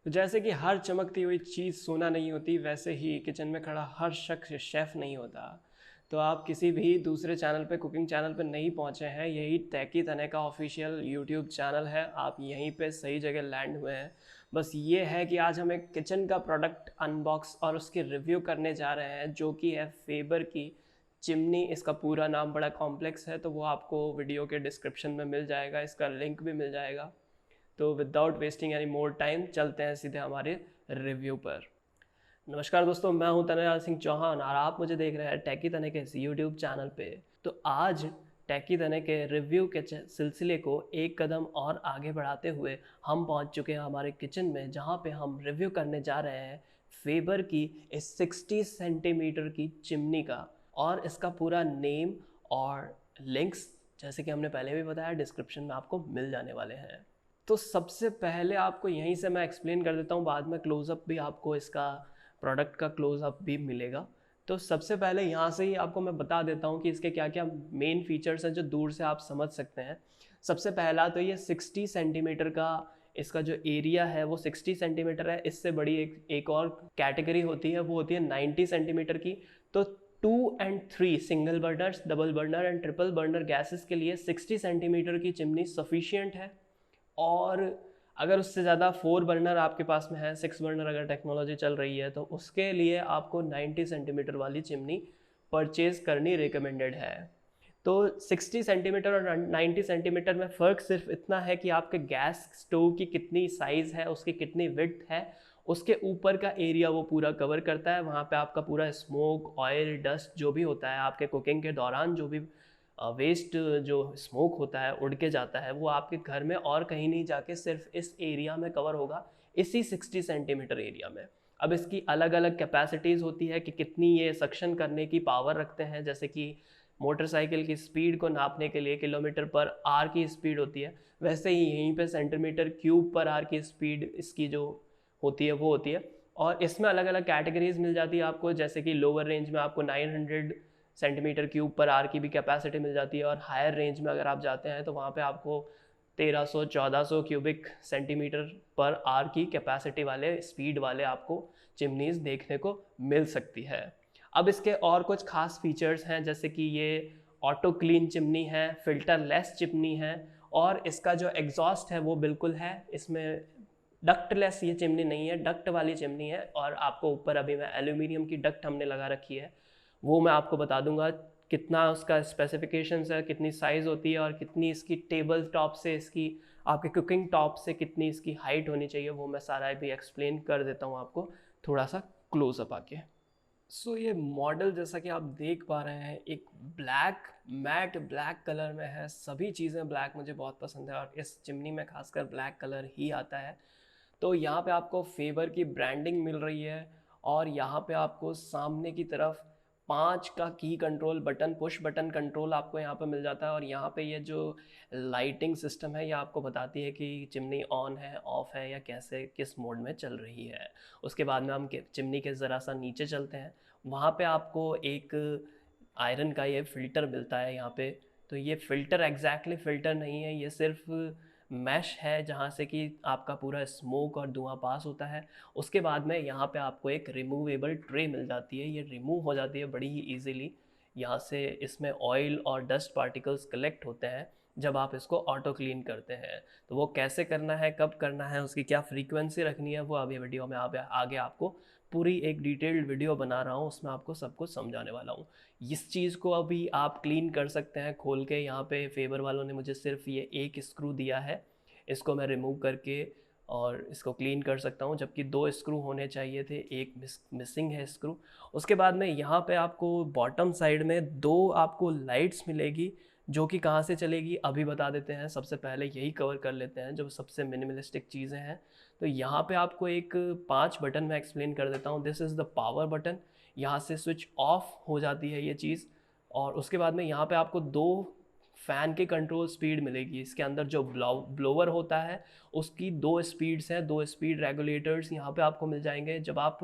तो जैसे कि हर चमकती हुई चीज़ सोना नहीं होती, वैसे ही किचन में खड़ा हर शख्स शेफ़ नहीं होता। तो आप किसी भी दूसरे चैनल पे, कुकिंग चैनल पे नहीं पहुंचे हैं। यही तैकी तने का ऑफिशियल यूट्यूब चैनल है। आप यहीं पे सही जगह लैंड हुए हैं। बस ये है कि आज हम एक किचन का प्रोडक्ट अनबॉक्स और उसकी रिव्यू करने जा रहे हैं, जो कि है फेबर की चिमनी। इसका पूरा नाम बड़ा कॉम्प्लेक्स है, तो वो आपको वीडियो के डिस्क्रिप्शन में मिल जाएगा, इसका लिंक भी मिल जाएगा। तो without wasting any more time चलते हैं सीधे हमारे रिव्यू पर। नमस्कार दोस्तों, मैं हूं तनयाल सिंह चौहान और आप मुझे देख रहे हैं टैकी तने के इस यूट्यूब चैनल पे। तो आज टैकी तने के रिव्यू के सिलसिले को एक कदम और आगे बढ़ाते हुए हम पहुंच चुके हैं हमारे किचन में, जहां पे हम रिव्यू करने जा रहे हैं फेबर की इस 60 सेंटीमीटर की चिमनी का। और इसका पूरा नेम और लिंक्स, जैसे कि हमने पहले भी बताया, डिस्क्रिप्शन में आपको मिल जाने वाले हैं। तो सबसे पहले आपको यहीं से मैं एक्सप्लेन कर देता हूँ, बाद में क्लोज़अप भी आपको इसका प्रोडक्ट का क्लोज़अप भी मिलेगा। तो सबसे पहले यहाँ से ही आपको मैं बता देता हूँ कि इसके क्या क्या मेन फीचर्स हैं जो दूर से आप समझ सकते हैं। सबसे पहला तो ये 60 सेंटीमीटर का इसका जो एरिया है वो 60 सेंटीमीटर है। इससे बड़ी एक और कैटेगरी होती है, वो होती है 90 सेंटीमीटर की। तो 2 and 3 single burners, double burner and triple burner gases के लिए 60 सेंटीमीटर की चिमनी सफिशियंट है। और अगर उससे ज़्यादा 4 बर्नर आपके पास में है, 6 बर्नर अगर टेक्नोलॉजी चल रही है, तो उसके लिए आपको 90 सेंटीमीटर वाली चिमनी परचेज़ करनी रिकमेंडेड है। तो 60 सेंटीमीटर और 90 सेंटीमीटर में फ़र्क सिर्फ इतना है कि आपके गैस स्टोव की कितनी साइज़ है, उसकी कितनी विड्थ है, उसके ऊपर का एरिया वो पूरा कवर करता है। वहाँ पे आपका पूरा स्मोक, ऑयल, डस्ट जो भी होता है आपके कुकिंग के दौरान, जो भी वेस्ट जो स्मोक होता है उड़ के जाता है, वो आपके घर में और कहीं नहीं जाके सिर्फ इस एरिया में कवर होगा, इसी 60 सेंटीमीटर एरिया में। अब इसकी अलग अलग कैपेसिटीज़ होती है कि कितनी ये सक्शन करने की पावर रखते हैं। जैसे कि मोटरसाइकिल की स्पीड को नापने के लिए किलोमीटर पर आर की स्पीड होती है, वैसे ही यहीं पे सेंटीमीटर क्यूब पर आर की स्पीड इसकी जो होती है वो होती है। और इसमें अलग अलग कैटेगरीज मिल जाती है आपको, जैसे कि लोअर रेंज में आपको 900 सेंटीमीटर क्यूब पर आर की भी कैपेसिटी मिल जाती है, और हायर रेंज में अगर आप जाते हैं तो वहाँ पे आपको 1300-1400 क्यूबिक सेंटीमीटर पर आर की कैपेसिटी वाले, स्पीड वाले आपको चिमनीज देखने को मिल सकती है। अब इसके और कुछ खास फीचर्स हैं, जैसे कि ये ऑटो क्लीन चिमनी है, फिल्टर लेस चिमनी है, और इसका जो एग्जॉस्ट है वो बिल्कुल है इसमें डक्टलेस। ये चिमनी नहीं है, डक्ट वाली चिमनी है। और आपको ऊपर अभी मैं एल्यूमिनियम की डक्ट हमने लगा रखी है, वो मैं आपको बता दूंगा कितना उसका स्पेसिफिकेशंस है, कितनी साइज़ होती है, और कितनी इसकी टेबल टॉप से, इसकी आपके कुकिंग टॉप से कितनी इसकी हाइट होनी चाहिए, वो मैं सारा भी एक्सप्लेन कर देता हूँ आपको थोड़ा सा क्लोजअप आके। सो ये मॉडल जैसा कि आप देख पा रहे हैं, एक ब्लैक, मैट ब्लैक कलर में है। सभी चीज़ें ब्लैक मुझे बहुत पसंद है, और इस चिमनी में खासकर ब्लैक कलर ही आता है। तो यहाँ पे आपको फेबर की ब्रांडिंग मिल रही है, और यहाँ पे आपको सामने की तरफ 5 का की control button, push button control आपको यहाँ पे मिल जाता है। और यहाँ पे ये जो लाइटिंग सिस्टम है, ये आपको बताती है कि चिमनी ऑन है, ऑफ है, या कैसे किस मोड में चल रही है। उसके बाद में हम चिमनी के ज़रा सा नीचे चलते हैं, वहाँ पे आपको एक आयरन का ये फ़िल्टर मिलता है यहाँ पे। तो ये फ़िल्टर एग्जैक्टली फ़िल्टर नहीं है, ये सिर्फ मैश है जहाँ से कि आपका पूरा स्मोक और धुआं पास होता है। उसके बाद में यहाँ पे आपको एक रिमूवेबल ट्रे मिल जाती है, ये रिमूव हो जाती है बड़ी ही ईजीली। यहाँ से इसमें ऑयल और डस्ट पार्टिकल्स कलेक्ट होते हैं जब आप इसको ऑटो क्लीन करते हैं। तो वो कैसे करना है, कब करना है, उसकी क्या फ्रीक्वेंसी रखनी है, वो अभी वीडियो में आगे आपको पूरी एक डिटेल्ड वीडियो बना रहा हूँ, उसमें आपको सब कुछ समझाने वाला हूँ। इस चीज़ को अभी आप क्लीन कर सकते हैं खोल के। यहाँ पे फेबर वालों ने मुझे सिर्फ ये एक स्क्रू दिया है, इसको मैं रिमूव करके और इसको क्लीन कर सकता हूँ, जबकि 2 स्क्रू होने चाहिए थे, एक मिसिंग है स्क्रू। उसके बाद में यहाँ पे आपको बॉटम साइड में 2 आपको लाइट्स मिलेगी, जो कि कहाँ से चलेगी अभी बता देते हैं। सबसे पहले यही कवर कर लेते हैं जो सबसे मिनिमलिस्टिक चीज़ें हैं। तो यहाँ पे आपको एक 5 बटन मैं एक्सप्लेन कर देता हूँ। This is the power button, यहाँ से स्विच ऑफ हो जाती है ये चीज़। और उसके बाद में यहाँ पे आपको 2 फ़ैन की कंट्रोल स्पीड मिलेगी। इसके अंदर जो ब्लोअर होता है उसकी 2 स्पीड्स हैं, 2 स्पीड रेगुलेटर्स यहाँ पे आपको मिल जाएंगे। जब आप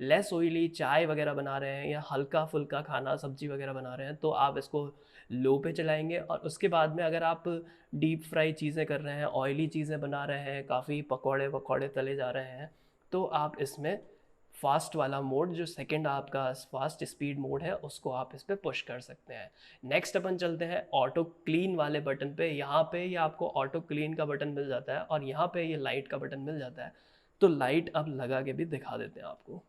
लेस ऑयली चाय वगैरह बना रहे हैं, या हल्का फुल्का खाना सब्जी वगैरह बना रहे हैं, तो आप इसको लो पे चलाएंगे। और उसके बाद में अगर आप डीप फ्राई चीज़ें कर रहे हैं, ऑयली चीज़ें बना रहे हैं, काफ़ी पकौड़े वकौड़े तले जा रहे हैं, तो आप इसमें फास्ट वाला मोड, जो सेकंड आपका फास्ट स्पीड मोड है, उसको आप इस पर पुश कर सकते हैं। नेक्स्ट अपन चलते हैं ऑटो क्लीन वाले बटन पे। यहाँ पे ये आपको ऑटो क्लीन का बटन मिल जाता है और यहाँ पे ये लाइट का बटन मिल जाता है। तो लाइट अब लगा के भी दिखा देते हैं आपको।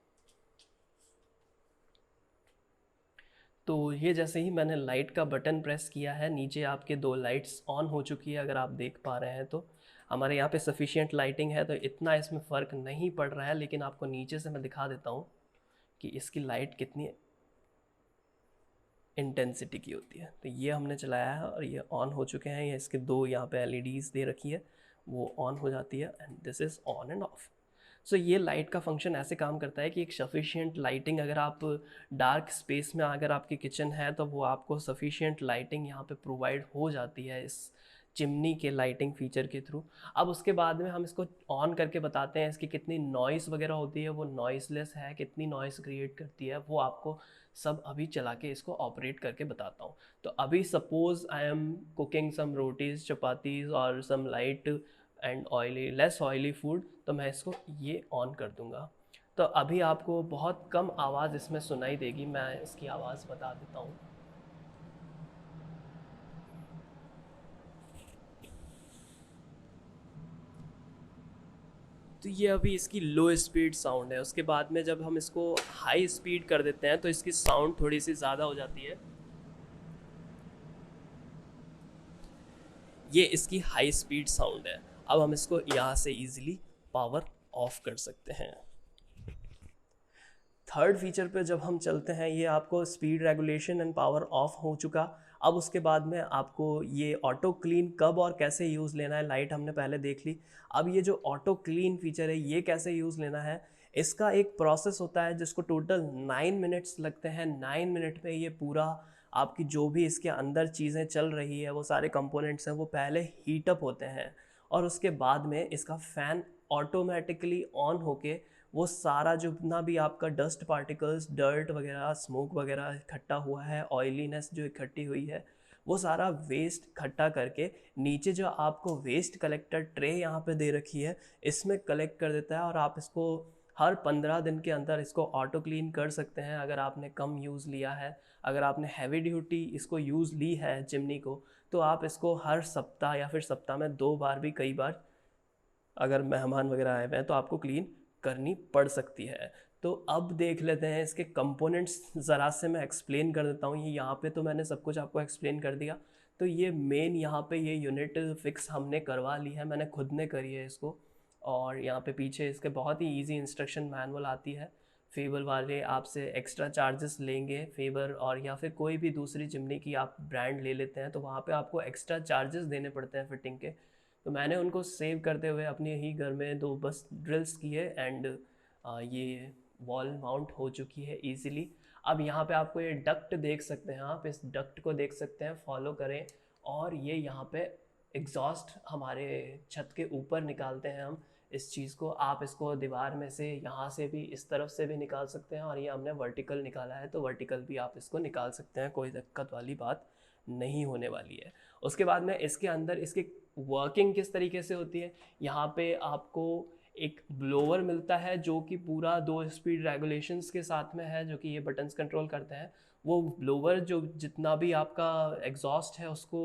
तो ये जैसे ही मैंने लाइट का बटन प्रेस किया है, नीचे आपके 2 लाइट्स ऑन हो चुकी है, अगर आप देख पा रहे हैं तो। हमारे यहाँ पे सफिशिएंट लाइटिंग है तो इतना इसमें फ़र्क नहीं पड़ रहा है, लेकिन आपको नीचे से मैं दिखा देता हूँ कि इसकी लाइट कितनी इंटेंसिटी की होती है। तो ये हमने चलाया है और ये ऑन हो चुके हैं। ये इसके 2 यहाँ पे एलईडीज़ दे रखी है, वो ऑन हो जाती है and this is on and off. So ये लाइट का फंक्शन ऐसे काम करता है कि एक सफिशिएंट लाइटिंग, अगर आप डार्क स्पेस में अगर आपकी किचन है तो वो आपको सफिशिएंट लाइटिंग यहाँ पे प्रोवाइड हो जाती है इस चिमनी के लाइटिंग फीचर के थ्रू। अब उसके बाद में हम इसको ऑन करके बताते हैं इसकी कितनी नॉइस वगैरह होती है, वो नॉइसलेस है, कितनी नॉइस क्रिएट करती है, वो आपको सब अभी चला के इसको ऑपरेट करके बताता हूँ। तो अभी suppose I am cooking some rotis, chapatis और some light and oily, less oily food, तो मैं इसको ये ऑन कर दूंगा। तो अभी आपको बहुत कम आवाज़ इसमें सुनाई देगी, मैं इसकी आवाज़ बता देता हूँ। तो ये अभी इसकी लो स्पीड साउंड है। उसके बाद में जब हम इसको हाई स्पीड कर देते हैं तो इसकी साउंड थोड़ी सी ज़्यादा हो जाती है। ये इसकी हाई स्पीड साउंड है। अब हम इसको यहाँ से इजीली पावर ऑफ कर सकते हैं। थर्ड फीचर पे जब हम चलते हैं, ये आपको speed regulation and power of हो चुका। अब उसके बाद में आपको ये ऑटो क्लीन कब और कैसे यूज़ लेना है, लाइट हमने पहले देख ली। अब ये जो ऑटो क्लीन फीचर है, ये कैसे यूज़ लेना है, इसका एक प्रोसेस होता है जिसको टोटल 9 मिनट्स लगते हैं। 9 मिनट में ये पूरा आपकी जो भी इसके अंदर चीज़ें चल रही है, वो सारे कंपोनेंट्स हैं, वो पहले हीटअप होते हैं और उसके बाद में इसका फ़ैन ऑटोमेटिकली ऑन होके वो सारा जितना भी आपका डस्ट पार्टिकल्स, डर्ट वगैरह, स्मोक वगैरह इकट्ठा हुआ है, ऑयलीनेस जो इकट्ठी हुई है, वो सारा वेस्ट इकट्ठा करके नीचे जो आपको वेस्ट कलेक्टर ट्रे यहाँ पे दे रखी है, इसमें कलेक्ट कर देता है। और आप इसको हर 15 दिन के अंदर इसको ऑटो क्लीन कर सकते हैं अगर आपने कम यूज़ लिया है। अगर आपने हैवी ड्यूटी इसको यूज़ ली है चिमनी को, तो आप इसको हर सप्ताह या फिर सप्ताह में 2 बार भी, कई बार अगर मेहमान वगैरह आए हुए हैं तो आपको क्लीन करनी पड़ सकती है। तो अब देख लेते हैं इसके कंपोनेंट्स, ज़रा से मैं एक्सप्लेन कर देता हूँ। ये यहाँ पे तो मैंने सब कुछ आपको एक्सप्लेन कर दिया। तो ये मेन यहाँ पे ये यूनिट फिक्स हमने करवा ली है, मैंने खुद ने करी है इसको। और यहाँ पे पीछे इसके बहुत ही इजी इंस्ट्रक्शन मैनुअल आती है। फेबर वाले आपसे एक्स्ट्रा चार्जेस लेंगे, फेबर और या फिर कोई भी दूसरी चिमनी की आप ब्रांड ले लेते हैं तो वहाँ पे आपको एक्स्ट्रा चार्जेस देने पड़ते हैं फिटिंग के। तो मैंने उनको सेव करते हुए अपने ही घर में 2 बस ड्रिल्स किए एंड ये वॉल माउंट हो चुकी है इजीली। अब यहाँ पे आपको ये डक्ट देख सकते हैं, आप इस डक्ट को देख सकते हैं, फॉलो करें। और ये यहाँ पे एग्जॉस्ट हमारे छत के ऊपर निकालते हैं हम इस चीज़ को। आप इसको दीवार में से यहाँ से भी, इस तरफ से भी निकाल सकते हैं, और ये हमने वर्टिकल निकाला है तो वर्टिकल भी आप इसको निकाल सकते हैं, कोई दिक्कत वाली बात नहीं होने वाली है। उसके बाद में इसके अंदर इसकी वर्किंग किस तरीके से होती है, यहाँ पे आपको एक ब्लोअर मिलता है जो कि पूरा 2 स्पीड रेगुलेशंस के साथ में है, जो कि ये बटन्स कंट्रोल करते हैं। वो ब्लोअर जो जितना भी आपका एग्जॉस्ट है उसको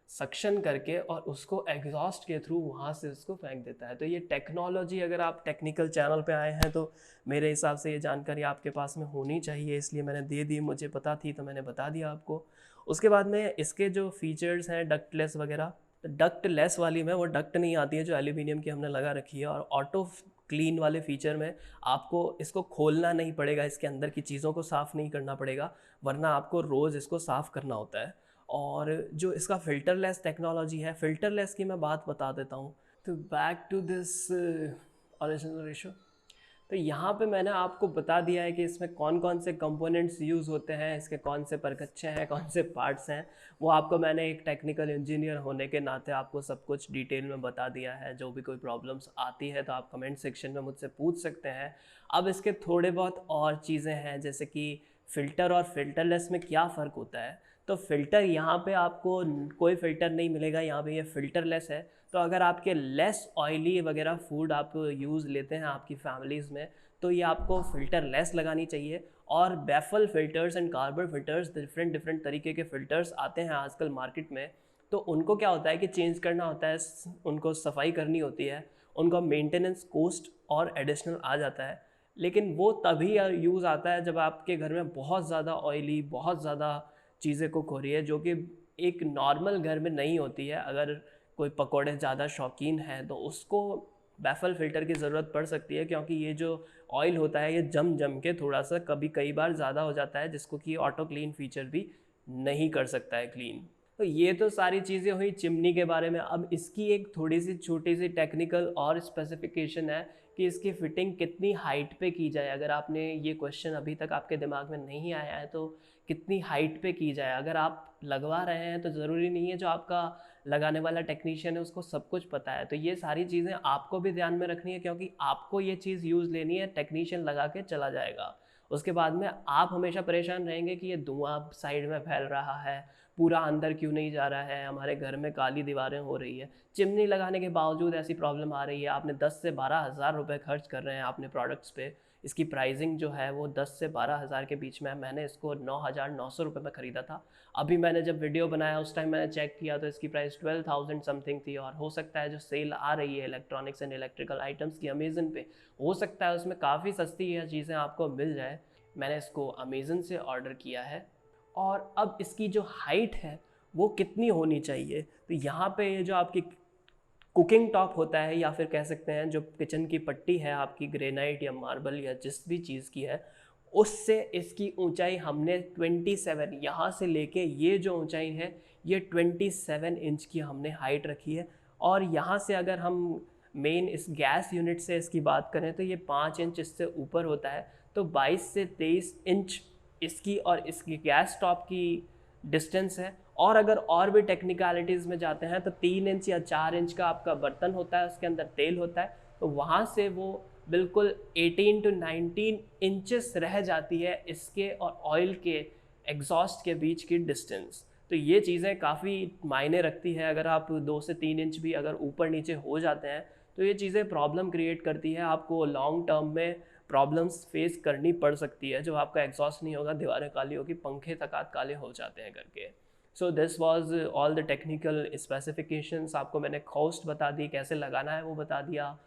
सक्शन करके और उसको एग्जॉस्ट के थ्रू वहाँ से उसको फेंक देता है। तो ये टेक्नोलॉजी, अगर आप टेक्निकल चैनल पे आए हैं तो मेरे हिसाब से ये जानकारी आपके पास में होनी चाहिए, इसलिए मैंने दे दी। मुझे पता थी तो मैंने बता दिया आपको। उसके बाद में इसके जो फीचर्स हैं डक्टलेस वगैरह, डक्ट लेस वाली में वो डक्ट नहीं आती है जो एल्यूमिनियम की हमने लगा रखी है। और ऑटो क्लीन वाले फीचर में आपको इसको खोलना नहीं पड़ेगा, इसके अंदर की चीज़ों को साफ़ नहीं करना पड़ेगा, वरना आपको रोज़ इसको साफ़ करना होता है। और जो इसका फ़िल्टरलेस टेक्नोलॉजी है, फ़िल्टरलेस की मैं बात बता देता हूँ। तो back to this original ratio, तो यहाँ पे मैंने आपको बता दिया है कि इसमें कौन कौन से कंपोनेंट्स यूज़ होते हैं, इसके कौन से परकच्चे हैं, कौन से पार्ट्स हैं। वो आपको मैंने एक टेक्निकल इंजीनियर होने के नाते आपको सब कुछ डिटेल में बता दिया है। जो भी कोई प्रॉब्लम्स आती है तो आप कमेंट सेक्शन में मुझसे पूछ सकते हैं। अब इसके थोड़े बहुत और चीज़ें हैं, जैसे कि फ़िल्टर और फ़िल्टरलेस में क्या फ़र्क होता है। तो तो फ़िल्टर यहाँ पे आपको कोई फ़िल्टर नहीं मिलेगा, यहाँ पे ये फ़िल्टरलेस है। तो अगर आपके लेस ऑयली वगैरह फूड आप यूज़ लेते हैं आपकी फैमिलीज़ में, तो ये आपको फ़िल्टरलेस लगानी चाहिए। और baffle filters and carver filters, different different तरीके के फ़िल्टर्स आते हैं आजकल मार्केट में। तो उनको क्या होता है कि चेंज करना होता है, उनको सफाई करनी होती है, उनका मेंटेनेंस कॉस्ट और एडिशनल आ जाता है। लेकिन वो तभी यूज़ आता है जब आपके घर में बहुत ज़्यादा ऑयली, बहुत ज़्यादा चीज़ें कुक हो रही है, जो कि एक नॉर्मल घर में नहीं होती है। अगर कोई पकौड़े ज़्यादा शौकीन है तो उसको बैफल फ़िल्टर की ज़रूरत पड़ सकती है, क्योंकि ये जो ऑयल होता है ये जम जम के थोड़ा सा कई बार ज़्यादा हो जाता है, जिसको कि ऑटो क्लीन फीचर भी नहीं कर सकता है क्लीन। तो ये तो सारी चीज़ें हुई चिमनी के बारे में। अब इसकी एक थोड़ी सी छोटी सी टेक्निकल और स्पेसिफिकेशन है कि इसकी फ़िटिंग कितनी हाइट पे की जाए। अगर आपने ये क्वेश्चन अभी तक आपके दिमाग में नहीं आया है तो कितनी हाइट पे की जाए। अगर आप लगवा रहे हैं तो ज़रूरी नहीं है जो आपका लगाने वाला टेक्नीशियन है उसको सब कुछ पता है। तो ये सारी चीज़ें आपको भी ध्यान में रखनी है, क्योंकि आपको ये चीज़ यूज़ लेनी है, टेक्नीशियन लगा के चला जाएगा। उसके बाद में आप हमेशा परेशान रहेंगे कि ये धुआं साइड में फैल रहा है, पूरा अंदर क्यों नहीं जा रहा है, हमारे घर में काली दीवारें हो रही है। चिमनी लगाने के बावजूद ऐसी प्रॉब्लम आ रही है। आपने 10 से 12 हज़ार रुपये खर्च कर रहे हैं आपने प्रोडक्ट्स पे। इसकी प्राइसिंग जो है वो 10 से 12 हज़ार के बीच में है। मैंने इसको 9,900 रुपये में ख़रीदा था। अभी मैंने जब वीडियो बनाया उस टाइम मैंने चेक किया तो इसकी प्राइस 12,000 समथिंग थी। और हो सकता है जो सेल आ रही है इलेक्ट्रॉनिक्स एंड इलेक्ट्रिकल आइटम्स की अमेज़न पे, हो सकता है उसमें काफ़ी सस्ती यह चीज़ें आपको मिल जाए। मैंने इसको अमेज़न से ऑर्डर किया है। और अब इसकी जो हाइट है वो कितनी होनी चाहिए, तो यहाँ पे ये जो आपकी कुकिंग टॉप होता है, या फिर कह सकते हैं जो किचन की पट्टी है आपकी ग्रेनाइट या मार्बल या जिस भी चीज़ की है, उससे इसकी ऊंचाई हमने 27, यहाँ से लेके ये जो ऊंचाई है ये 27 इंच की हमने हाइट रखी है। और यहाँ से अगर हम मेन इस गैस यूनिट से इसकी बात करें तो ये 5 इंच इससे ऊपर होता है। तो 22 से 23 इंच इसकी और इसकी गैस टॉप की डिस्टेंस है। और अगर और भी टेक्निकलिटीज़ में जाते हैं तो 3 इंच या 4 इंच का आपका बर्तन होता है, उसके अंदर तेल होता है, तो वहाँ से वो बिल्कुल 18 टू 19 इंचेस रह जाती है इसके और ऑयल के एग्जॉस्ट के बीच की डिस्टेंस। तो ये चीज़ें काफ़ी मायने रखती है। अगर आप 2 से 3 इंच भी अगर ऊपर नीचे हो जाते हैं तो ये चीज़ें प्रॉब्लम क्रिएट करती है, आपको लॉन्ग टर्म में प्रॉब्लम्स फेस करनी पड़ सकती है। जब आपका एग्जॉस्ट नहीं होगा, दीवारें काली होगी, पंखे तक काले हो जाते हैं करके। So this was all the technical specifications. आपको मैंने कॉस्ट बता दी, कैसे लगाना है वो बता दिया,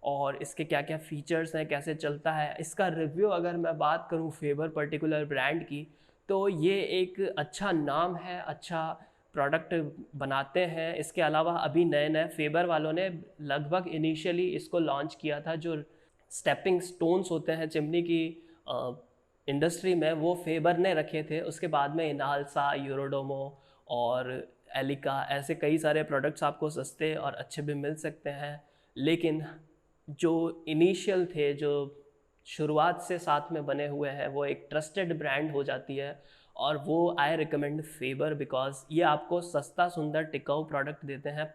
और इसके क्या क्या फ़ीचर्स हैं, कैसे चलता है। इसका रिव्यू अगर मैं बात करूँ फेबर पर्टिकुलर ब्रांड की, तो ये एक अच्छा नाम है, अच्छा प्रोडक्ट बनाते हैं। इसके अलावा अभी नए नए फेबर वालों ने लगभग इनिशियली इसको लॉन्च किया था। जो स्टेपिंग स्टोन्स होते हैं चिमनी की इंडस्ट्री में, वो फेबर ने रखे थे। उसके बाद में इनालसा, यूरोडोमो और एलिका, ऐसे कई सारे प्रोडक्ट्स आपको सस्ते और अच्छे भी मिल सकते हैं। लेकिन जो इनिशियल थे, जो शुरुआत से साथ में बने हुए हैं, वो एक ट्रस्टेड ब्रांड हो जाती है। और वो आई रिकमेंड फेबर बिकॉज ये आपको सस्ता, सुंदर, टिकाऊ प्रोडक्ट देते हैं।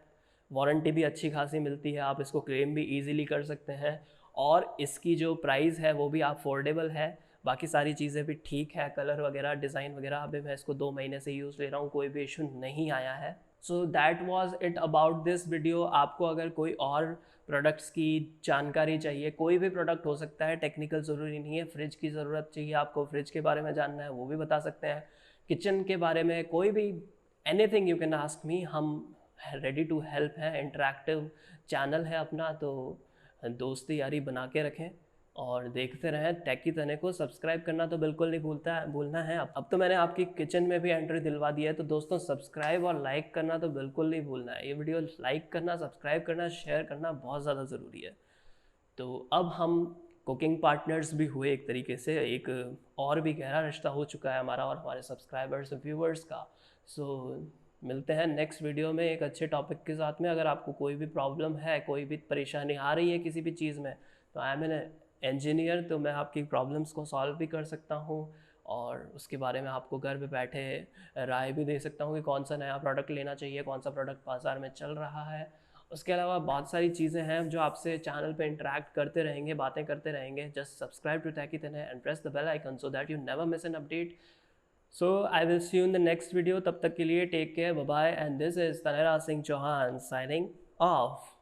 वारंटी भी अच्छी खासी मिलती है, आप इसको क्लेम भी इजीली कर सकते हैं। और इसकी जो प्राइस है वो भी अफोर्डेबल है। बाकी सारी चीज़ें भी ठीक है, कलर वगैरह, डिज़ाइन वगैरह। अभी मैं इसको 2 महीने से यूज़ ले रहा हूँ, कोई भी इशू नहीं आया है। So that was it about this video. आपको अगर कोई और प्रोडक्ट्स की जानकारी चाहिए, कोई भी प्रोडक्ट हो सकता है, टेक्निकल ज़रूरी नहीं है। फ्रिज की ज़रूरत चाहिए आपको, फ्रिज के बारे में जानना है वो भी बता सकते हैं। किचन के बारे में कोई भी anything you can ask me, हम रेडी टू हेल्प हैं। इंटरेक्टिव चैनल है अपना, तो दोस्ती यारी बना के रखें और देखते रहें। टेकी तने को सब्सक्राइब करना तो बिल्कुल नहीं भूलना है। अब तो मैंने आपकी किचन में भी एंट्री दिलवा दी है, तो दोस्तों सब्सक्राइब और लाइक करना तो बिल्कुल नहीं भूलना है। ये वीडियो लाइक करना, सब्सक्राइब करना, शेयर करना बहुत ज़्यादा ज़रूरी है। तो अब हम कुकिंग पार्टनर्स भी हुए एक तरीके से, एक और भी गहरा रिश्ता हो चुका है हमारा और हमारे सब्सक्राइबर्स व्यूवर्स का। सो मिलते हैं नेक्स्ट वीडियो में एक अच्छे टॉपिक के साथ में। अगर आपको कोई भी प्रॉब्लम है, कोई भी परेशानी आ रही है किसी भी चीज़ में, तो आई एम एन इंजीनियर, तो मैं आपकी प्रॉब्लम्स को सॉल्व भी कर सकता हूँ और उसके बारे में आपको घर पे बैठे राय भी दे सकता हूँ कि कौन सा नया प्रोडक्ट लेना चाहिए, कौन सा प्रोडक्ट बाज़ार में चल रहा है। उसके अलावा बहुत सारी चीज़ें हैं जो आपसे चैनल पे इंटरेक्ट करते रहेंगे, बातें करते रहेंगे। Just subscribe to Techy Tane and press the bell icon so that you never miss an update. So I will see you in the next video. तब तक के लिए take care, bye bye, and this is Tanera Singh Chauhan signing of.